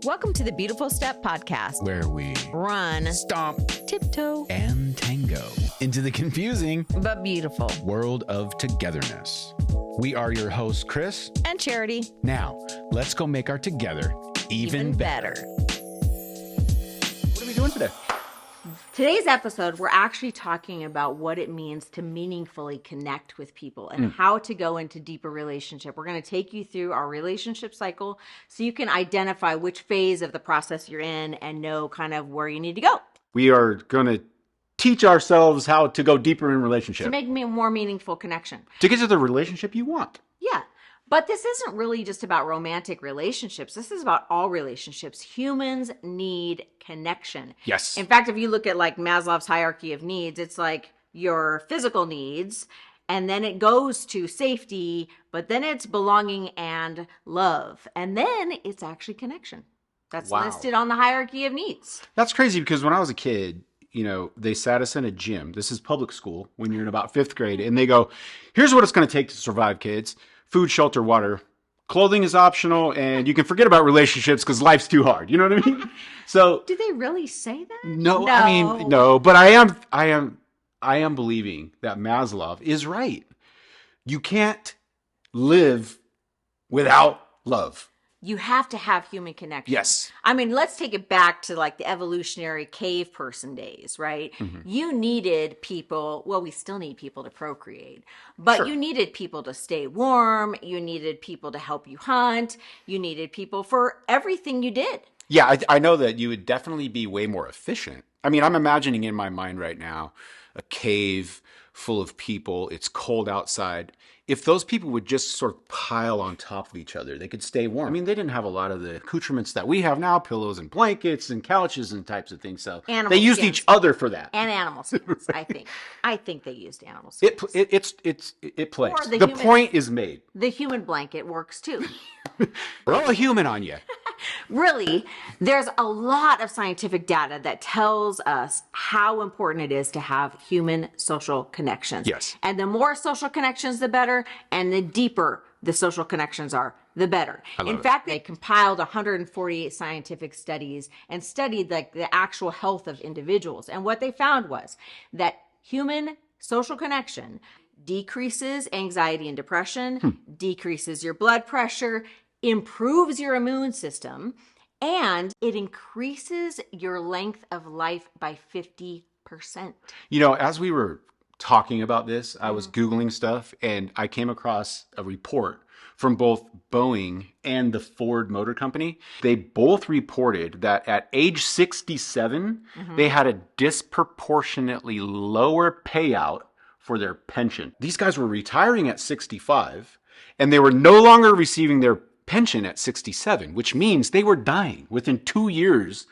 Welcome to the Beautiful Step Podcast, where we run, stomp, tiptoe, and tango into the confusing but beautiful world of togetherness. We are your hosts, Kris and Charity. Now, let's go make our together even better. What are we doing today? Today's episode, we're actually talking about what it means to meaningfully connect with people and how to go into deeper relationship. We're going to take you through our relationship cycle so you can identify which phase of the process you're in and know kind of where you need to go. We are going to teach ourselves how to go deeper in relationship. To make a more meaningful connection. To get to the relationship you want. Yeah. But this isn't really just about romantic relationships. This is about all relationships. Humans need connection. Yes. In fact, if you look at like Maslow's hierarchy of needs, it's like your physical needs, and then it goes to safety, but then it's belonging and love. And then it's actually connection. That's listed on the hierarchy of needs. That's crazy because when I was a kid, you know, they sat us in a gym. This is public school when you're in about 5th grade. And they go, here's what it's going to take to survive, kids. Food, shelter, water. Clothing is optional, and you can forget about relationships because life's too hard. You know what I mean? So, do they really say that? No, I mean, no. But I am believing that Maslow is right. You can't live without love. You have to have human connection. Yes. I mean, let's take it back to like the evolutionary cave person days, right? Mm-hmm. You needed people. Well, we still need people to procreate, but sure. You needed people to stay warm. You needed people to help you hunt. You needed people for everything you did. Yeah, I know that you would definitely be way more efficient. I mean, I'm imagining in my mind right now a cave full of people. It's cold outside. If those people would just sort of pile on top of each other, they could stay warm. I mean, they didn't have a lot of the accoutrements that we have now, pillows and blankets and couches and types of things. So they used each other for that. And animal skins, I think. I think they used animal skins. It plays. The point is made. The human blanket works too. We're all human on you. Really, there's a lot of scientific data that tells us how important it is to have human social connections. Yes. And the more social connections, the better. And the deeper the social connections are, the better. In fact, they compiled 148 scientific studies and studied like the actual health of individuals. And what they found was that human social connection decreases anxiety and depression, decreases your blood pressure, improves your immune system, and it increases your length of life by 50%. You know, as we were talking about this, I was Googling stuff and I came across a report from both Boeing and the Ford Motor Company. They both reported that at age 67, they had a disproportionately lower payout for their pension. These guys were retiring at 65 and they were no longer receiving their pension at 67, which means they were dying within 2 years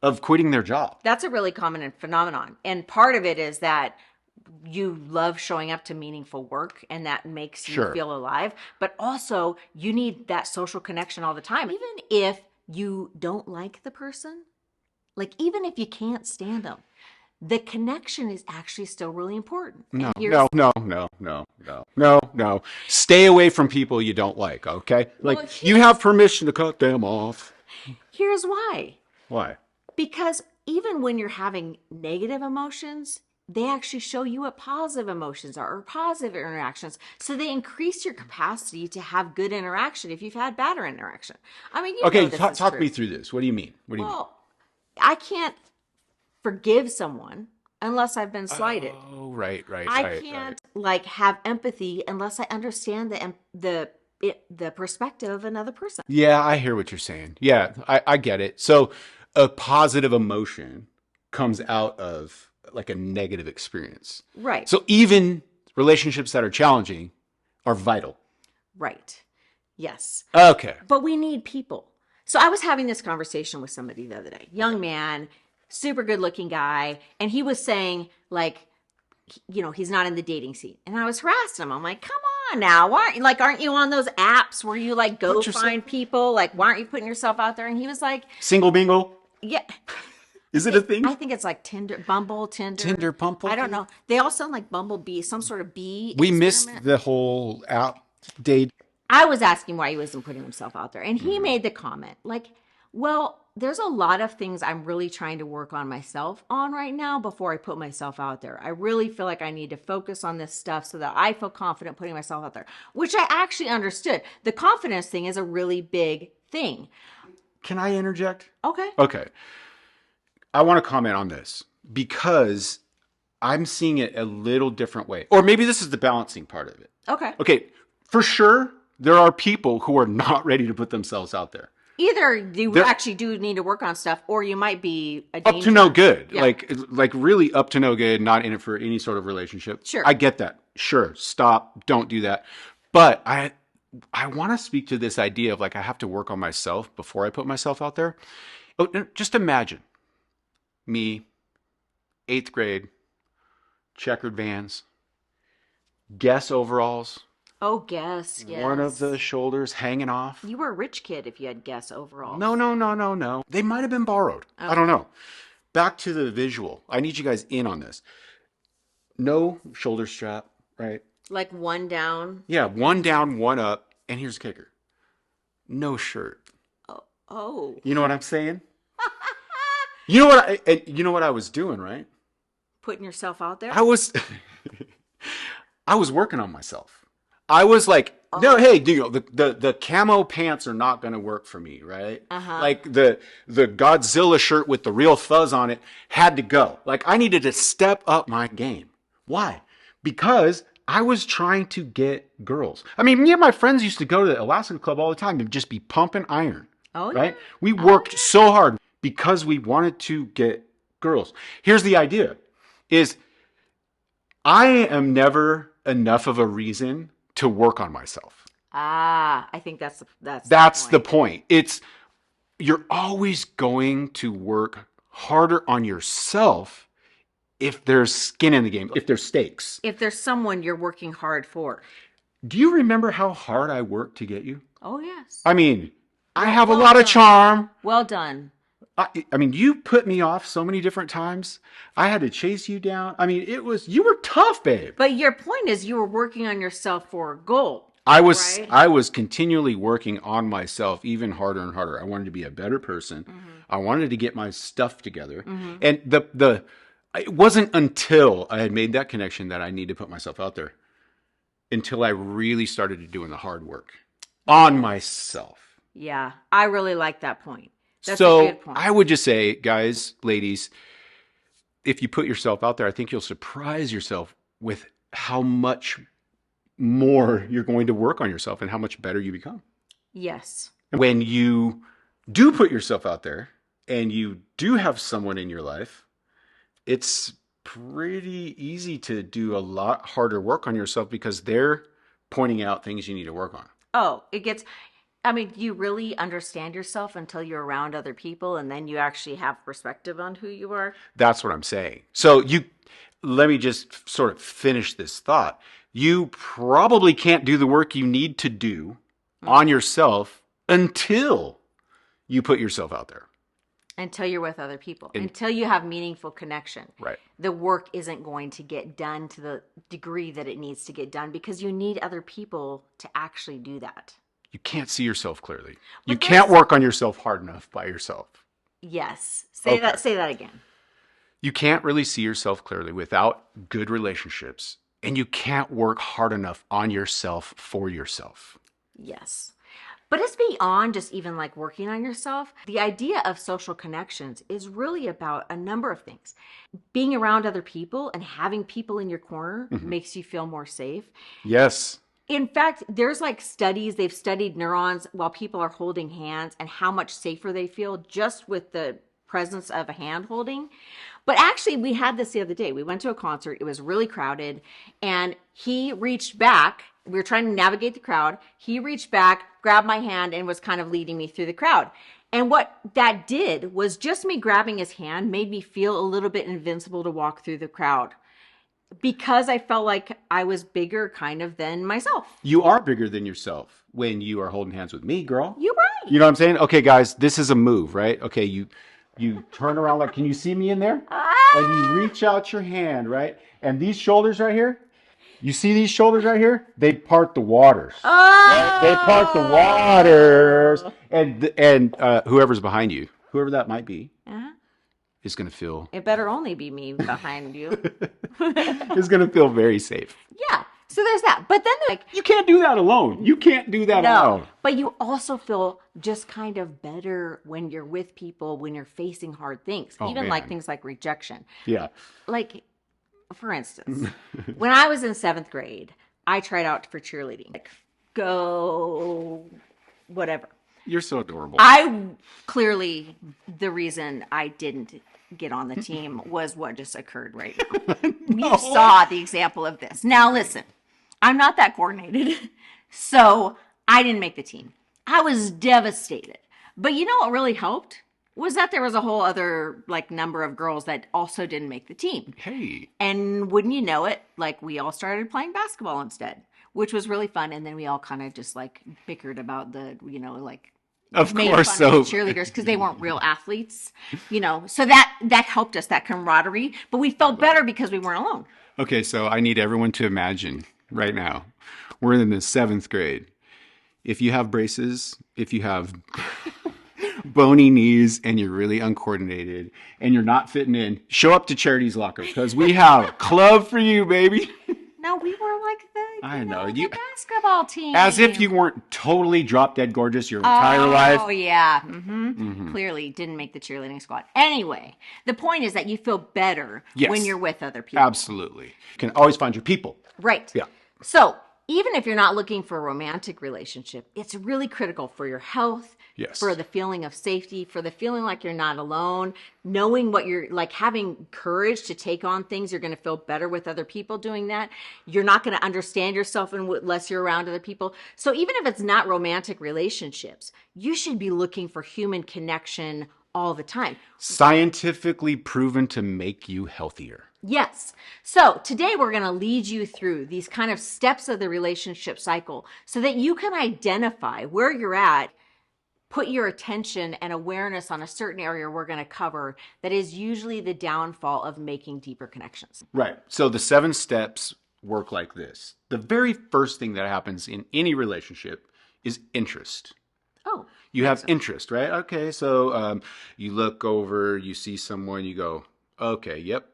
of quitting their job. That's a really common phenomenon. And part of it is that you love showing up to meaningful work and that makes you feel alive. But also you need that social connection all the time. Even if you don't like the person, like even if you can't stand them, the connection is actually still really important. No. Stay away from people you don't like, okay? Like, you have permission to cut them off. Here's why. Why? Because even when you're having negative emotions, they actually show you what positive emotions are or positive interactions. So they increase your capacity to have good interaction if you've had bad interaction. I mean, talk me through this. What do you mean? I can't forgive someone unless I've been slighted. Oh, right. I can't like have empathy unless I understand the perspective of another person. Yeah, I hear what you're saying. Yeah, I get it. So a positive emotion comes out of like a negative experience. Right. So even relationships that are challenging are vital. Right. Yes. Okay. But we need people. So I was having this conversation with somebody the other day, young man, super good looking guy. And he was saying like, you know, he's not in the dating scene. And I was harassing him. I'm like, come on now. Why aren't you on those apps where you like go find people? Like, why aren't you putting yourself out there? And he was like, Single bingo? Yeah. Is it a thing? I think it's like Tinder, Bumble, Tinder. Bumble? I don't know. They all sound like Bumblebee, some sort of bee. We missed the whole app date. I was asking why he wasn't putting himself out there. And he made the comment, like, Well, there's a lot of things I'm really trying to work on myself on right now before I put myself out there. I really feel like I need to focus on this stuff so that I feel confident putting myself out there, which I actually understood. The confidence thing is a really big thing. Can I interject? Okay. Okay. I want to comment on this because I'm seeing it a little different way. Or maybe this is the balancing part of it. Okay. Okay. For sure, there are people who are not ready to put themselves out there. Either you actually do need to work on stuff, or you might be a danger. Up to no good. Yeah. Like really up to no good, not in it for any sort of relationship. Sure. I get that. Sure. Stop. Don't do that. But I want to speak to this idea of like, I have to work on myself before I put myself out there. Oh, just imagine me, 8th grade, checkered Vans, Guess overalls. Oh, Guess, yes. One of the shoulders hanging off. You were a rich kid if you had Guess overalls. No. They might have been borrowed. Okay. I don't know. Back to the visual. I need you guys in on this. No shoulder strap, right? Like one down. Yeah, one down, one up. And here's the kicker. No shirt. Oh. You know what I'm saying? You know what I was doing, right? Putting yourself out there? I was working on myself. I was like, no, hey, the camo pants are not going to work for me, right? Uh-huh. Like the Godzilla shirt with the real fuzz on it had to go. Like I needed to step up my game. Why? Because I was trying to get girls. I mean, me and my friends used to go to the Alaska Club all the time and just be pumping iron. Oh, yeah. Right? We worked so hard because we wanted to get girls. Here's the idea is I am never enough of a reason to work on myself. I think that's the point. It's you're always going to work harder on yourself if there's skin in the game, if there's stakes. If there's someone you're working hard for. Do you remember how hard I worked to get you? Oh, yes. I mean, I have a lot of charm. Well done. I mean, you put me off so many different times. I had to chase you down. I mean, you were tough, babe. But your point is you were working on yourself for a goal. I was right? continually working on myself even harder and harder. I wanted to be a better person. Mm-hmm. I wanted to get my stuff together. Mm-hmm. And it wasn't until I had made that connection that I need to put myself out there until I really started doing the hard work on myself. Yeah, I really like that point. That's so a good point. I would just say, guys, ladies, if you put yourself out there, I think you'll surprise yourself with how much more you're going to work on yourself and how much better you become. Yes. When you do put yourself out there and you do have someone in your life, it's pretty easy to do a lot harder work on yourself because they're pointing out things you need to work on. Oh, you really understand yourself until you're around other people and then you actually have perspective on who you are. That's what I'm saying. So let me just sort of finish this thought. You probably can't do the work you need to do on yourself until you put yourself out there. Until you're with other people. Until you have meaningful connection. Right. The work isn't going to get done to the degree that it needs to get done because you need other people to actually do that. You can't see yourself clearly. You can't work on yourself hard enough by yourself. Yes. Say that again. You can't really see yourself clearly without good relationships. And you can't work hard enough on yourself for yourself. Yes. But it's beyond just even like working on yourself. The idea of social connections is really about a number of things. Being around other people and having people in your corner makes you feel more safe. Yes. In fact, there's like studies, they've studied neurons while people are holding hands and how much safer they feel just with the presence of a hand holding. But actually, we had this the other day. We went to a concert. It was really crowded. And he reached back. We were trying to navigate the crowd. He reached back, grabbed my hand, and was kind of leading me through the crowd. And what that did was just me grabbing his hand made me feel a little bit invincible to walk through the crowd. Because I felt like I was bigger kind of than myself. You are bigger than yourself when you are holding hands with me, girl. You're right. You know what I'm saying? Okay, guys, this is a move, right? Okay, you turn around like, can you see me in there? And you reach out your hand, right? And these shoulders right here, You see these shoulders right here? They part the waters. Oh, They part the waters, and whoever's behind you, whoever that might be, is going to feel. It better only be me behind you. Is going to feel very safe. Yeah. So there's that. But then they're like, You can't do that alone. You can't do that alone. but you also feel just kind of better when you're with people, when you're facing hard things, even like man. things like rejection. Yeah. Like, for instance, when I was in 7th grade, I tried out for cheerleading. Like, go, whatever. You're so adorable. I clearly, the reason I didn't get on the team was what just occurred right now. You saw the example of this. Now listen, I'm not that coordinated, so I didn't make the team. I was devastated. But you know what really helped? Was that there was a whole other like number of girls that also didn't make the team. Hey. And wouldn't you know it, like we all started playing basketball instead, which was really fun. And then we all kind of just like bickered about the, like Of made course. fun of So the cheerleaders because they weren't real athletes, so that helped us, that camaraderie, but we felt better because we weren't alone. okay, so I need everyone to imagine right now. We're in the 7th grade. If you have braces, if you have bony knees and you're really uncoordinated and you're not fitting in, show up to Charity's locker because we have a club for you, baby. No, we were like the basketball team. As if you weren't totally drop dead gorgeous your entire life. Oh, yeah. Clearly didn't make the cheerleading squad. Anyway, the point is that you feel better when you're with other people. Absolutely. You can always find your people. Right. Yeah. So even if you're not looking for a romantic relationship, it's really critical for your health, Yes. for the feeling of safety, for the feeling like you're not alone, knowing what you're like, having courage to take on things. You're going to feel better with other people doing that. You're not going to understand yourself unless you're around other people. So even if it's not romantic relationships, you should be looking for human connection all the time. Scientifically proven to make you healthier. Yes. So today we're going to lead you through these kind of steps of the relationship cycle so that you can identify where you're at, put your attention and awareness on a certain area we're going to cover that is usually the downfall of making deeper connections. Right. So the 7 steps work like this. The very first thing that happens in any relationship is interest. Oh. You have interest, right? Okay, so you look over, you see someone, you go, okay, yep,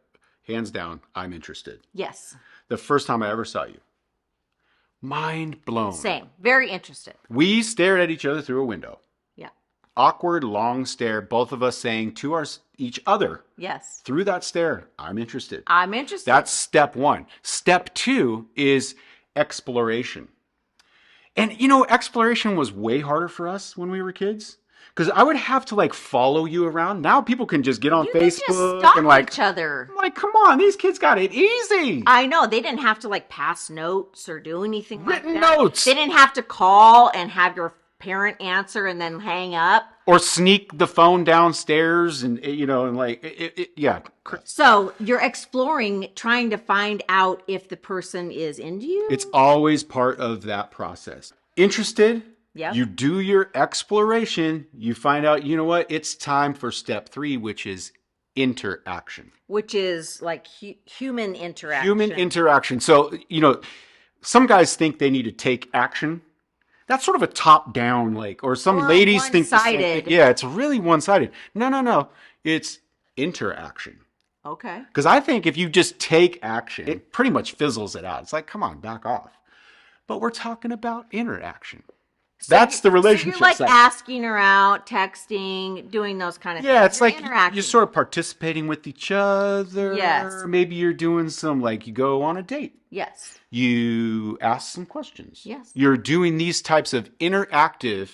hands down, I'm interested. Yes. The first time I ever saw you, mind blown. Same. Very interested. We stared at each other through a window. Yeah. Awkward, long stare, both of us saying to each other Yes. through that stare, I'm interested. I'm interested. That's step 1. Step 2 is exploration. And, exploration was way harder for us when we were kids. Because I would have to, follow you around. Now people can just get on you Facebook just stalk and, each other. I'm like, come on, these kids got it easy. I know. They didn't have to, pass notes or do anything Written like that. notes. They didn't have to call and have your parent answer and then hang up. Or sneak the phone downstairs and, yeah. So you're exploring, trying to find out if the person is into you. It's always part of that process. Interested? Yeah. You do your exploration. You find out, you know what? It's time for step 3, which is interaction. Which is human interaction. Human interaction. So, some guys think they need to take action. That's sort of a top-down, or some ladies think the same thing. Yeah, it's really one-sided. No. It's interaction. Okay. Because I think if you just take action, it pretty much fizzles it out. It's like, come on, back off. But we're talking about interaction. That's the relationship So you're side. asking her out, texting, doing those kind of things. Yeah, it's You're like interacting. you're sort of participating with each other. Yes. Maybe you're doing some, you go on a date. Yes. You ask some questions. Yes. You're doing these types of interactive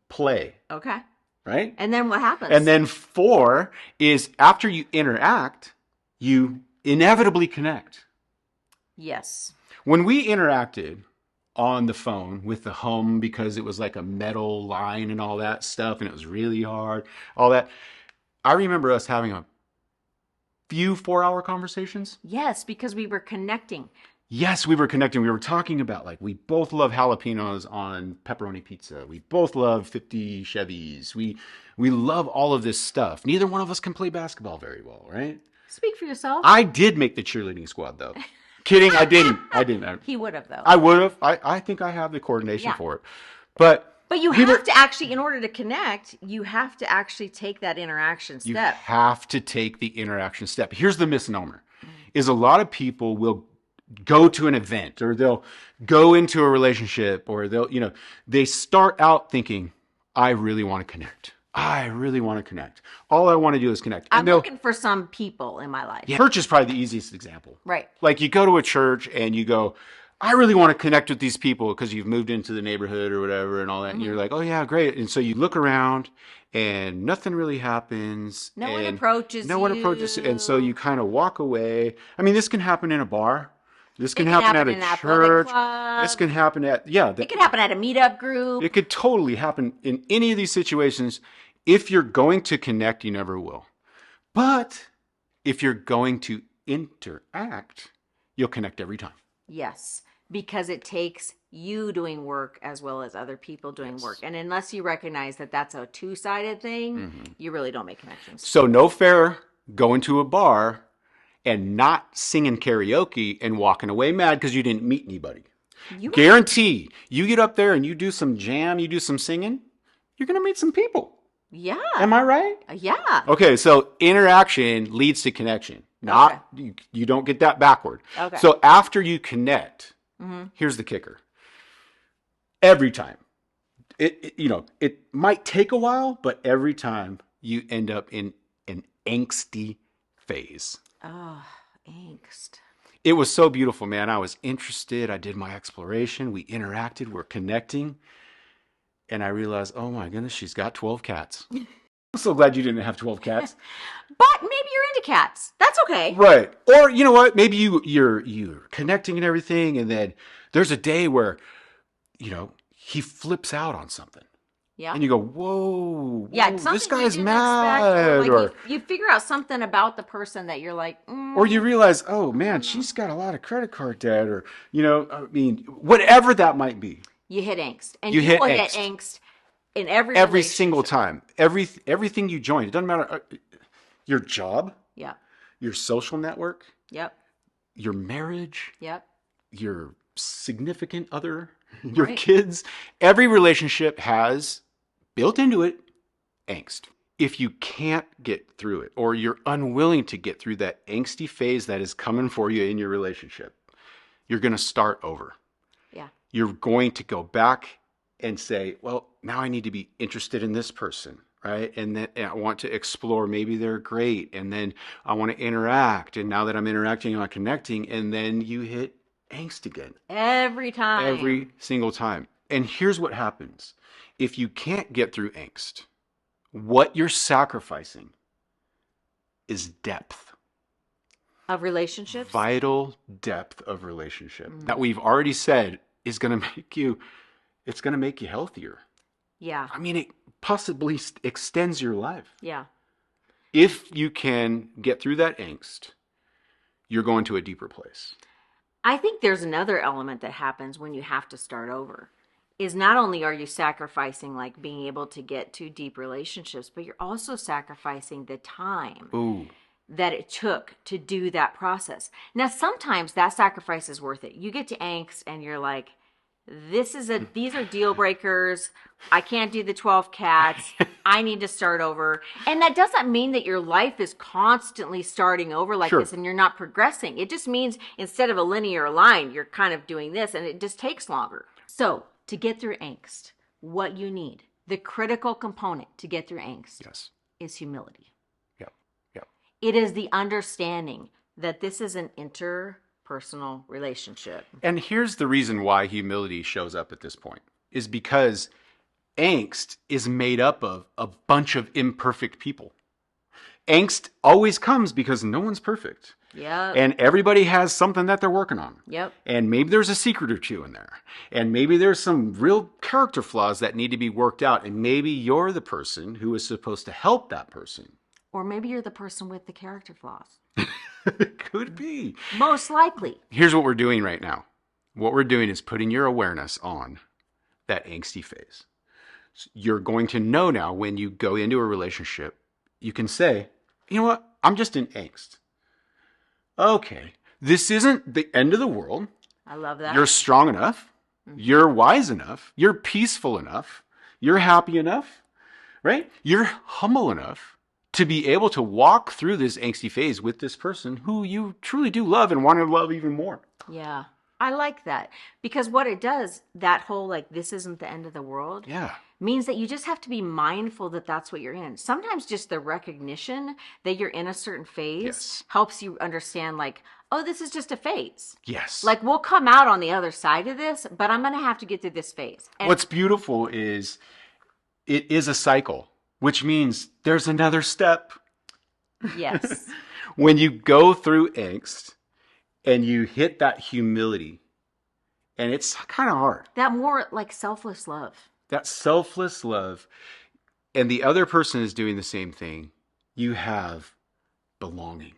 play, Okay. right? And then what happens? And then 4 is after you interact, you inevitably connect. Yes. When we interacted on the phone with the hum because it was like a metal line and all that stuff and it was really hard, all that, I remember us having a few 4-hour conversations. Yes, because we were connecting. Yes, we were connecting. We were talking about we both love jalapenos on pepperoni pizza. We both love 50 Chevys. We love all of this stuff. Neither one of us can play basketball very well, right? Speak for yourself. I did make the cheerleading squad though. Kidding. I didn't. He would have, though. I would have. I think I have the coordination Yeah. for it. But you have to actually, in order to connect, you have to actually take that interaction you step. have to take the interaction step. Here's the misnomer, is a lot of people will go to an event or they'll go into a relationship or they start out thinking, I really want to connect. I really want to connect. All I want to do is connect. I'm looking for some people in my life. Yeah. Church is probably the easiest example. Right. Like you go to a church and you go, I really want to connect with these people because you've moved into the neighborhood or whatever and all that. And you're like, oh yeah, great. And so you look around and nothing really happens. No one approaches you. And so you kind of walk away. I mean, this can happen in a bar. This can happen at a church. This can happen at, it could happen at a meetup group. It could totally happen in any of these situations. If you're going to connect, you never will. But if you're going to interact, you'll connect every time. Yes, because it takes you doing work as well as other people doing work. And unless you recognize that that's a two-sided thing, you really don't make connections. So no fair going to a bar and not singing karaoke and walking away mad because you didn't meet anybody. Guarantee you get up there and you do some jam, you do some singing, you're going to meet some people. Yeah. Am I right? Yeah. Okay, so interaction leads to connection. Not you don't get that backward. Okay. So after you connect, here's the kicker. Every time, it might take a while, but every time you end up in an angsty phase. Oh, angst. It was so beautiful, man. I was interested. I did my exploration. We interacted. We're connecting. And I realized, oh my goodness, she's got 12 cats. I'm so glad you didn't have 12 cats. But maybe you're into cats. That's okay. Right. Or you know what? Maybe you're connecting and everything, and then there's a day where, he flips out on something. Yeah. And you go, whoa, yeah, this guy's you mad. or you figure out something about the person that you're like, Or you realize, oh man, she's got a lot of credit card debt, or, whatever that might be. You hit angst. And you hit angst in every single time. Everything you join. It doesn't matter. Your job. Yeah. Your social network. Yep. Your marriage. Yep. Your significant other. Your kids. Every relationship has built into it angst. If you can't get through it, or you're unwilling to get through that angsty phase that is coming for you in your relationship, you're going to start over. Yeah. You're going to go back and say, well, now I need to be interested in this person, right? And then I want to explore, maybe they're great. And then I want to interact. And now that I'm interacting, I'm connecting. And then you hit angst again. Every time. Every single time. And here's what happens. If you can't get through angst, what you're sacrificing is depth. Of relationships? Vital depth of relationship. That we've already said is going to make you, it's going to make you healthier. Yeah. I mean, it possibly extends your life. Yeah. If you can get through that angst, you're going to a deeper place. I think there's another element that happens when you have to start over. Is not only are you sacrificing like being able to get to deep relationships, but you're also sacrificing the time that it took to do that process. Now, sometimes that sacrifice is worth it. You get to angst and you're like, these are deal breakers. I can't do the 12 cats. I need to start over. And that doesn't mean that your life is constantly starting over like this and you're not progressing. It just means instead of a linear line, you're kind of doing this and it just takes longer. So to get through angst, what you need, the critical component to get through angst is humility. Yep. It is the understanding that this is an interpersonal relationship. And here's the reason why humility shows up at this point is because angst is made up of a bunch of imperfect people. Angst always comes because no one's perfect. Yep. And everybody has something that they're working on. Yep. And maybe there's a secret or two in there. And maybe there's some real character flaws that need to be worked out. And maybe you're the person who is supposed to help that person. Or maybe you're the person with the character flaws. It could be. Most likely. Here's what we're doing right now. What we're doing is putting your awareness on that angsty phase. So you're going to know now when you go into a relationship, you can say, you know what? I'm just in angst. Okay, this isn't the end of the world. I love that. You're strong enough. You're wise enough. You're peaceful enough. You're happy enough, right? You're humble enough to be able to walk through this angsty phase with this person who you truly do love and want to love even more. Yeah. I like that, because what it does, that whole like, this isn't the end of the world, means that you just have to be mindful that that's what you're in. Sometimes just the recognition that you're in a certain phase helps you understand like, oh, this is just a phase. Yes. Like, we'll come out on the other side of this, but I'm going to have to get through this phase. And what's beautiful is it is a cycle, which means there's another step. Yes. When you go through angst, and you hit that humility, and it's kind of hard. That more like selfless love. That selfless love, and the other person is doing the same thing. You have belonging.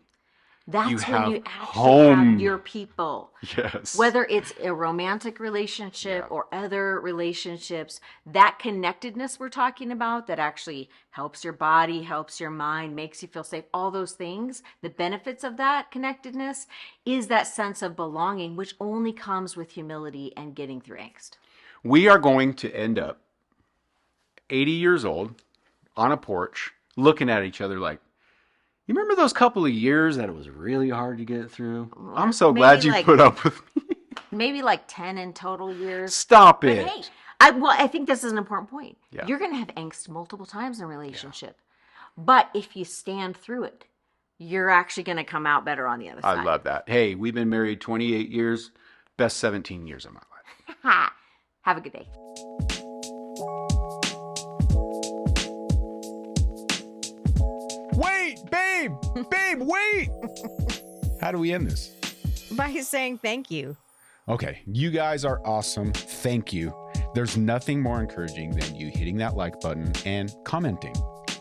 That's you when you actually home. have your people. Yes. Whether it's a romantic relationship or other relationships, that connectedness we're talking about that actually helps your body, helps your mind, makes you feel safe, all those things, the benefits of that connectedness is that sense of belonging, which only comes with humility and getting through angst. We are going to end up 80 years old on a porch looking at each other like, you remember those couple of years that it was really hard to get through? I'm so glad you put up with me. Maybe like 10 in total years. Stop it. But hey, I think this is an important point. Yeah. You're going to have angst multiple times in a relationship. But if you stand through it, you're actually going to come out better on the other side. I love that. Hey, we've been married 28 years, best 17 years of my life. Have a good day. Wait, babe, wait. How do we end this? By saying thank you. Okay, you guys are awesome. Thank you. There's nothing more encouraging than you hitting that like button and commenting.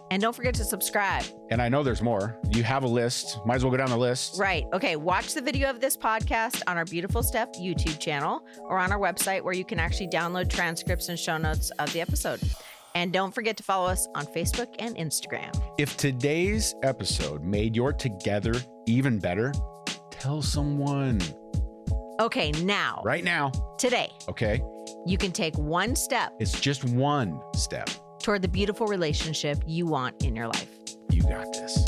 And don't forget to subscribe. And I know there's more. You have a list. Might as well go down the list. Right. Okay. Watch the video of this podcast on our Beautiful Step YouTube channel or on our website where you can actually download transcripts and show notes of the episode. And don't forget to follow us on Facebook and Instagram. If today's episode made your together even better, tell someone. Okay, now. Right now. Today. Okay. You can take one step It's just one step. toward the beautiful relationship you want in your life. You got this.